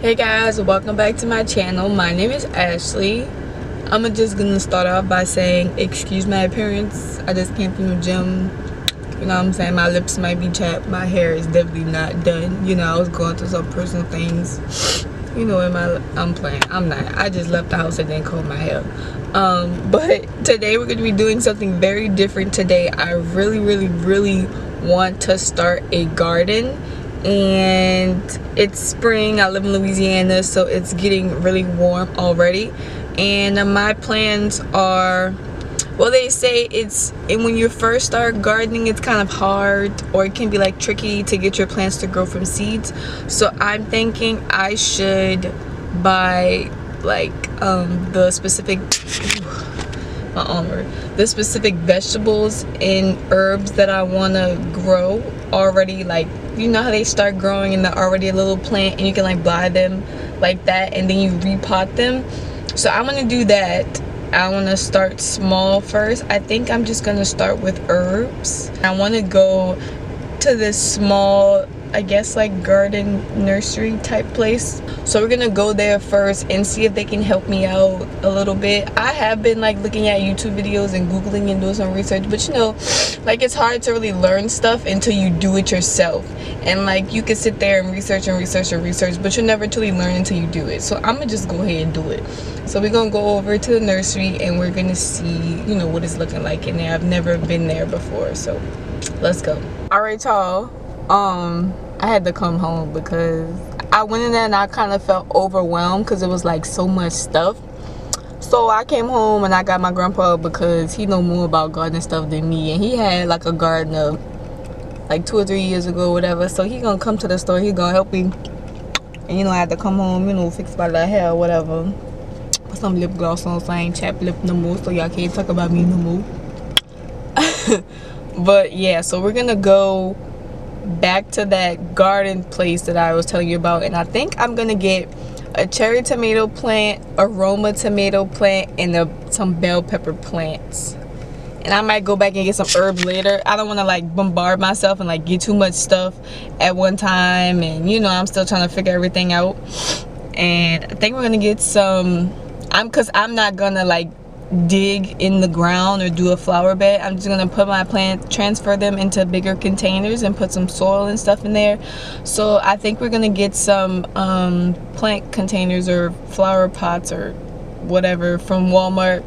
Hey guys, welcome back to my channel. My name is Ashley. I'm just gonna start off by saying excuse my appearance. I just came from the gym. You know what I'm saying? My lips might be chapped. My hair is definitely not done. You know, I was going through some personal things. You know, I'm playing. I'm not. I just left the house and then combed my hair. But today we're gonna be doing something very different today. I really want to start a garden. And it's spring. I live in Louisiana, so it's getting really warm already, and my plans are, well, they say and when you first start gardening, it's kind of hard, or it can be like tricky to get your plants to grow from seeds. So I'm thinking I should buy like the specific vegetables and herbs that I want to grow already. Like, you know how they start growing and they're already a little plant and you can like buy them like that and then you repot them. So I'm gonna do that. I want to start small first. I think I'm just gonna start with herbs. I want to go to this small, I guess, like garden nursery type place. So we're gonna go there first and see if they can help me out a little bit. I have been like looking at YouTube videos and googling and doing some research, but you know, like, it's hard to really learn stuff until you do it yourself. And like, you can sit there and research, but you'll never truly learn until you do it. So I'm gonna just go ahead and do it. So we're gonna go over to the nursery and we're gonna see, you know, what it's looking like in there. I've never been there before, so let's go. All right, y'all. I had to come home because I went in there and I kind of felt overwhelmed because it was like so much stuff. So I came home and I got my grandpa because he know more about gardening stuff than me, and he had like a garden of like 2 or 3 years ago, whatever. So he gonna come to the store, he gonna help me, and you know, I had to come home, you know, fix my little hair or whatever, put some lip gloss on so I ain't chapped lip no more, so y'all can't talk about me no more. But yeah, so we're gonna go back to that garden place that I was telling you about, and I think I'm gonna get a cherry tomato plant, aroma tomato plant, and some bell pepper plants. And I might go back and get some herbs later. I don't want to like bombard myself and like get too much stuff at one time, and you know, I'm still trying to figure everything out. And I think we're gonna get some, because I'm not gonna like dig in the ground or do a flower bed. I'm just gonna put my plant, transfer them into bigger containers and put some soil and stuff in there. So I think we're gonna get some plant containers or flower pots or whatever from Walmart,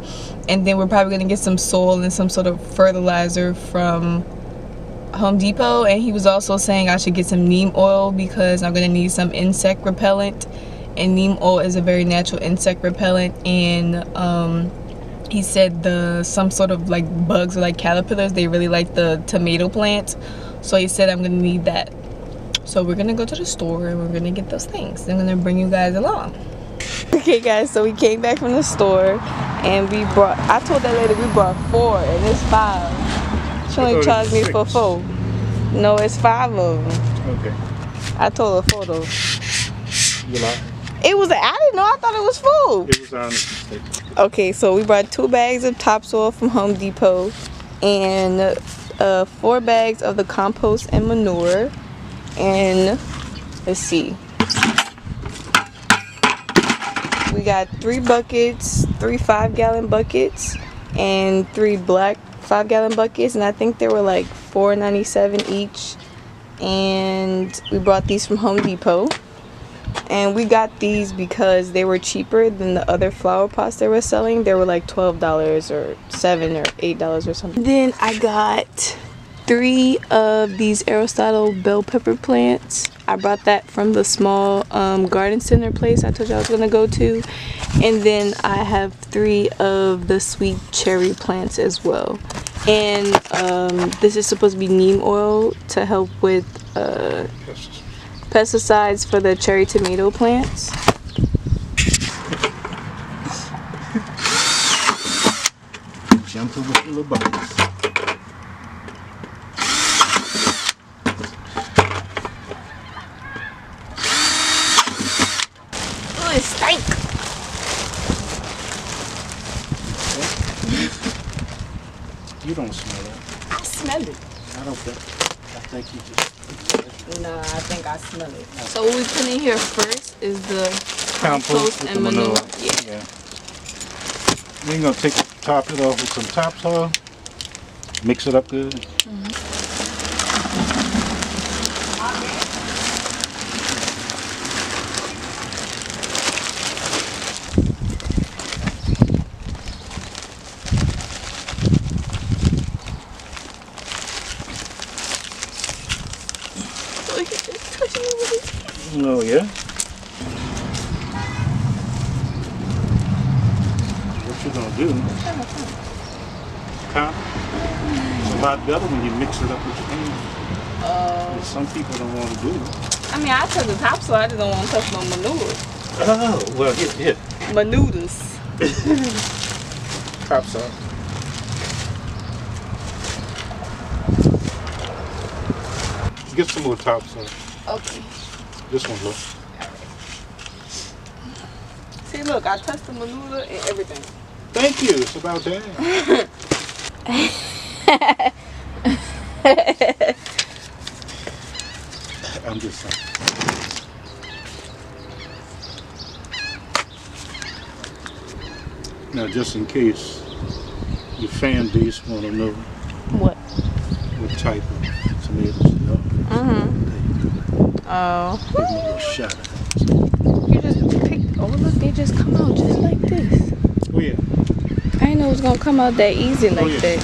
and then we're probably gonna get some soil and some sort of fertilizer from Home Depot. And he was also saying I should get some neem oil because I'm gonna need some insect repellent, and neem oil is a very natural insect repellent. And he said some sort of like bugs or like caterpillars, they really like the tomato plants. So he said I'm gonna need that. So we're gonna go to the store and we're gonna get those things. I'm gonna bring you guys along. Okay guys, so we came back from the store and I told that lady we brought 4 and it's 5. She only charged me for 4. No, it's 5 of them. Okay. I told her 4 though. You lied? It was, I didn't know, I thought it was full. It was honest. Okay, so we brought 2 bags of topsoil from Home Depot and 4 bags of the compost and manure. And let's see, we got 3 buckets, 3 5-gallon buckets, and 3 black 5-gallon buckets, and I think they were like $4.97 each. And we brought these from Home Depot. And we got these because they were cheaper than the other flower pots they were selling. They were like $12 or $7 or $8 or something. Then I got 3 of these Aristotle bell pepper plants. I brought that from the small garden center place I told you I was gonna go to. And then I have 3 of the sweet cherry plants as well. And this is supposed to be neem oil to help with pesticides for the cherry tomato plants. Gentle with the little buckets. Oh, it stank. You don't smell it. I smell it. I don't think. think you just... Nah, I think I smell it. So what we put in here first is the Compost with and the manure. manure. Yeah. Then you're going to top it off with some topsoil. Mix it up good. So he just touching me with his hand. Oh, yeah? What you're going to do... It's a lot better when you mix it up with your hands. Some people don't want to do it. I mean, I touch the topsoil. I just don't want to touch no manure. Oh, well, here. Manudas. Topsoil. Get some more topsoil. Okay. This one, look. See, look, I touched the manure and everything. Thank you. It's about that. I'm just saying. Now, just in case your fan base want to know What? what type of tomatoes they are. Oh. Give them a little shot of that. You just picked. Oh, look, they just come out just like this. Oh, yeah. I didn't know it was gonna come out that easy like yeah. that.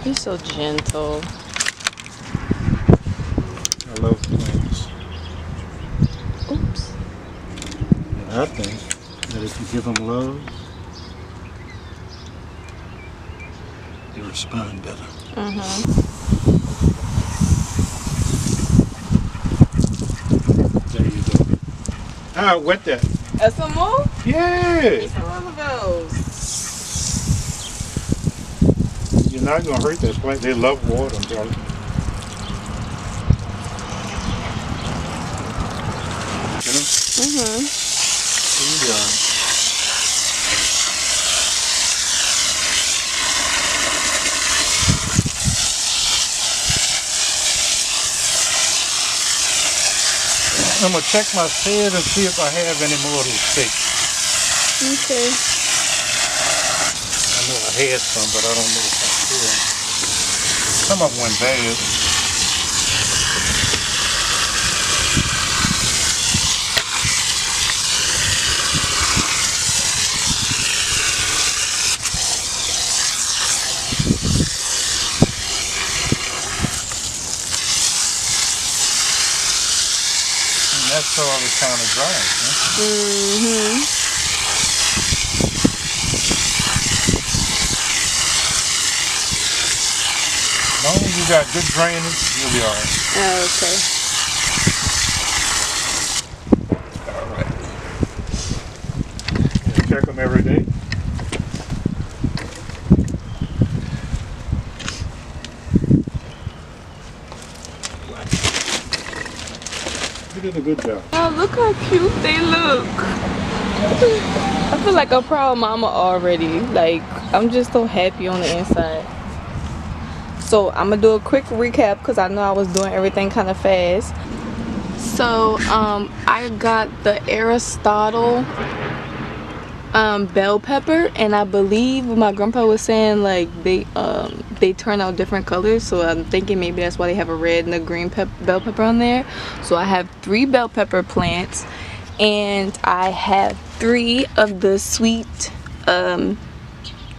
He's so gentle. I love plants. Oops. And I think that if you give them love, they respond better. There you go. Ah, wet that. Some more? Yeah. Some of those. You're not going to hurt this plant. They love water, I'm telling you. You know? Here you go. I'm going to check my head and see if I have any more of these sticks. Okay. I know I had some, but I don't know if I still. Some of them went bad. And that soil is kind of dry, huh? As long as you got good drainage, you'll be all right. Okay. All right. Yeah, check them every day. You did a good job. Oh, look how cute they look. I feel like a proud mama already. Like, I'm just so happy on the inside. So I'm gonna do a quick recap because I know I was doing everything kind of fast. So I got the Aristotle bell pepper, and I believe my grandpa was saying like they turn out different colors, so I'm thinking maybe that's why they have a red and a green bell pepper on there. So I have 3 bell pepper plants, and I have 3 of the sweet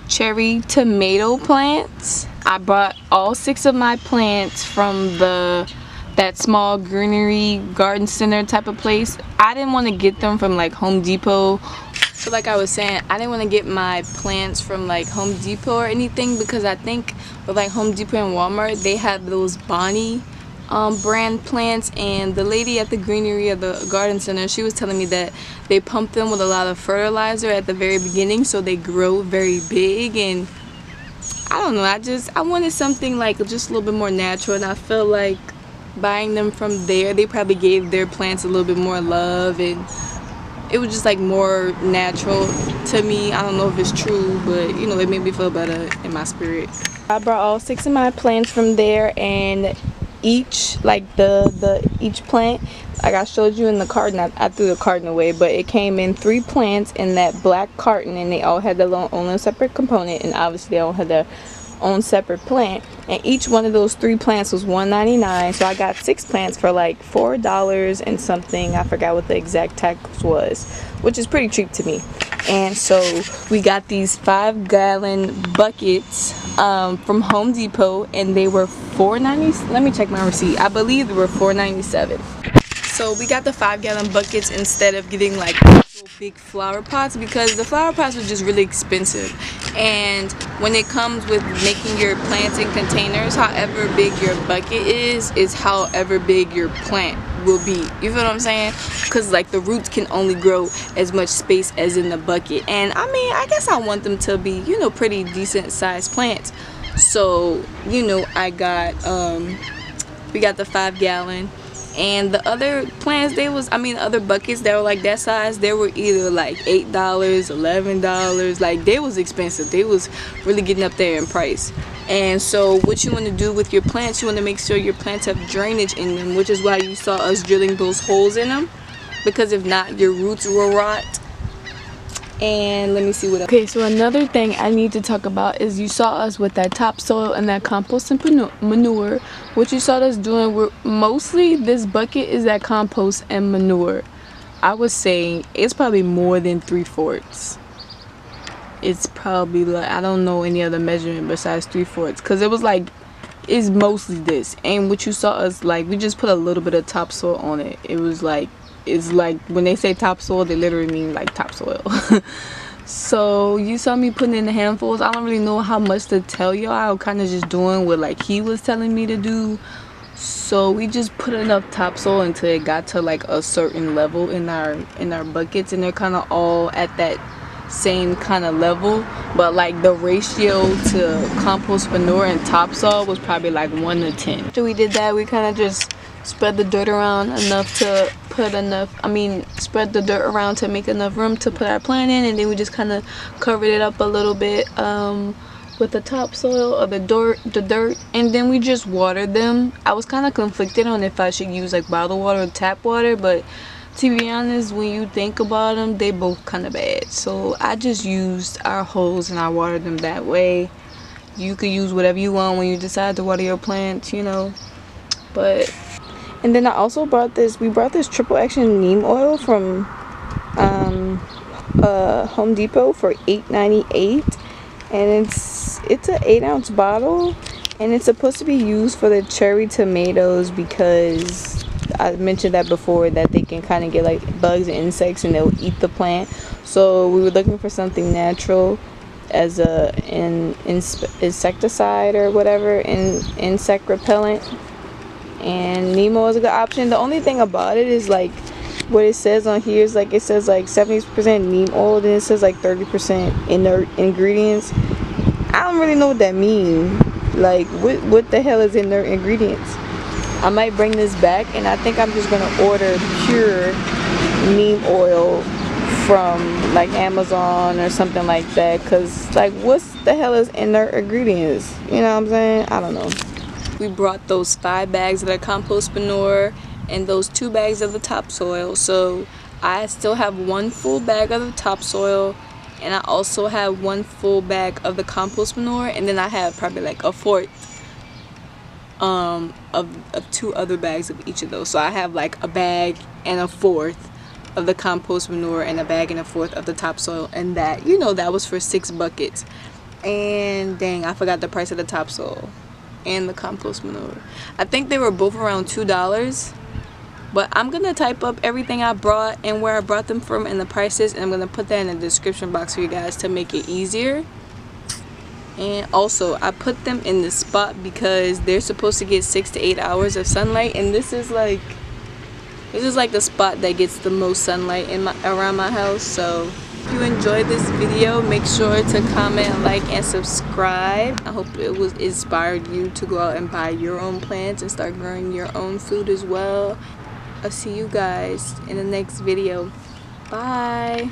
cherry tomato plants. I bought all 6 of my plants from that small greenery garden center type of place. I didn't want to get them from like Home Depot. So like I was saying, I didn't want to get my plants from like Home Depot or anything, because I think with like Home Depot and Walmart, they have those Bonnie brand plants, and the lady at the greenery of the garden center, she was telling me that they pump them with a lot of fertilizer at the very beginning, so they grow very big. And I don't know, I wanted something like just a little bit more natural, and I feel like buying them from there, they probably gave their plants a little bit more love, and it was just like more natural to me. I don't know if it's true, but you know, it made me feel better in my spirit. I brought all 6 of my plants from there, and each like each plant, like I showed you in the carton, I threw the carton away, but it came in 3 plants in that black carton, and they all had their own separate component, and obviously they all had their own separate plant, and each one of those 3 plants was $1.99. So I got 6 plants for like $4 and something. I forgot what the exact tax was, which is pretty cheap to me. And so we got these 5-gallon buckets from Home Depot, and they were $4.90. Let me check my receipt. I believe they were $4.97. So we got the 5-gallon buckets instead of getting like big flower pots, because the flower pots were just really expensive. And when it comes with making your plants in containers, however big your bucket is however big your plant will be. You feel what I'm saying? Because like the roots can only grow as much space as in the bucket, and I mean, I guess I want them to be, you know, pretty decent sized plants. So, you know, we got the 5-gallon. And the other plants, other buckets that were like that size, they were either like $8, $11. Like, they was expensive. They was really getting up there in price. And so what you want to do with your plants, you want to make sure your plants have drainage in them, which is why you saw us drilling those holes in them, because if not, your roots will rot. And let me see what else. Okay, so another thing I need to talk about is you saw us with that topsoil and that compost and manure. What you saw us doing, mostly this bucket is that compost and manure. I would say it's probably more than 3/4. It's probably like, I don't know any other measurement besides 3/4, because it was like, it's mostly this. And what you saw us, like, we just put a little bit of topsoil on it. It was like, it's like when they say topsoil, they literally mean like topsoil. So you saw me putting in the handfuls. I don't really know how much to tell y'all. I was kind of just doing what like he was telling me to do. So we just put enough topsoil until it got to like a certain level in our buckets, and they're kind of all at that same kind of level, but like the ratio to compost manure and topsoil was probably like 1 to 10. After we did that, we kind of just spread the dirt around enough to spread the dirt around to make enough room to put our plant in, and then we just kind of covered it up a little bit with the topsoil or the dirt, and then we just watered them. I was kind of conflicted on if I should use like bottled water or tap water, but to be honest, when you think about them, they both kind of bad. So I just used our hose and I watered them that way. You could use whatever you want when you decide to water your plants, you know. And then I also brought this. We brought this triple action neem oil from Home Depot for $8.98, and it's an 8-ounce bottle, and it's supposed to be used for the cherry tomatoes, because I mentioned that before, that they can kind of get like bugs and insects and they'll eat the plant. So we were looking for something natural as an insecticide or whatever, insect repellent, and neem oil is a good option. The only thing about it is like what it says on here is like, it says like 70% neem oil, then it says like 30% inert ingredients. I don't really know what that means. Like what the hell is inert ingredients? I might bring this back, and I think I'm just gonna order pure neem oil from like Amazon or something like that, because like what's the hell is inert ingredients? You know what I'm saying? I don't know. We brought those 5 bags of the compost manure and those 2 bags of the topsoil. So I still have 1 full bag of the topsoil, and I also have 1 full bag of the compost manure, and then I have probably like a 1/4 of 2 other bags of each of those. So I have like a bag and a 1/4 of the compost manure and a bag and a 1/4 of the topsoil, and that, you know, that was for 6 buckets. And dang, I forgot the price of the topsoil and the compost manure. I think they were both around $2, but I'm gonna type up everything I brought and where I brought them from and the prices, and I'm gonna put that in the description box for you guys to make it easier. And also I put them in the spot because they're supposed to get 6 to 8 hours of sunlight, and this is like the spot that gets the most sunlight around my house. So If you enjoyed this video, make sure to comment, like, and subscribe. I hope it was inspired you to go out and buy your own plants and start growing your own food as well. I'll see you guys in the next video. Bye.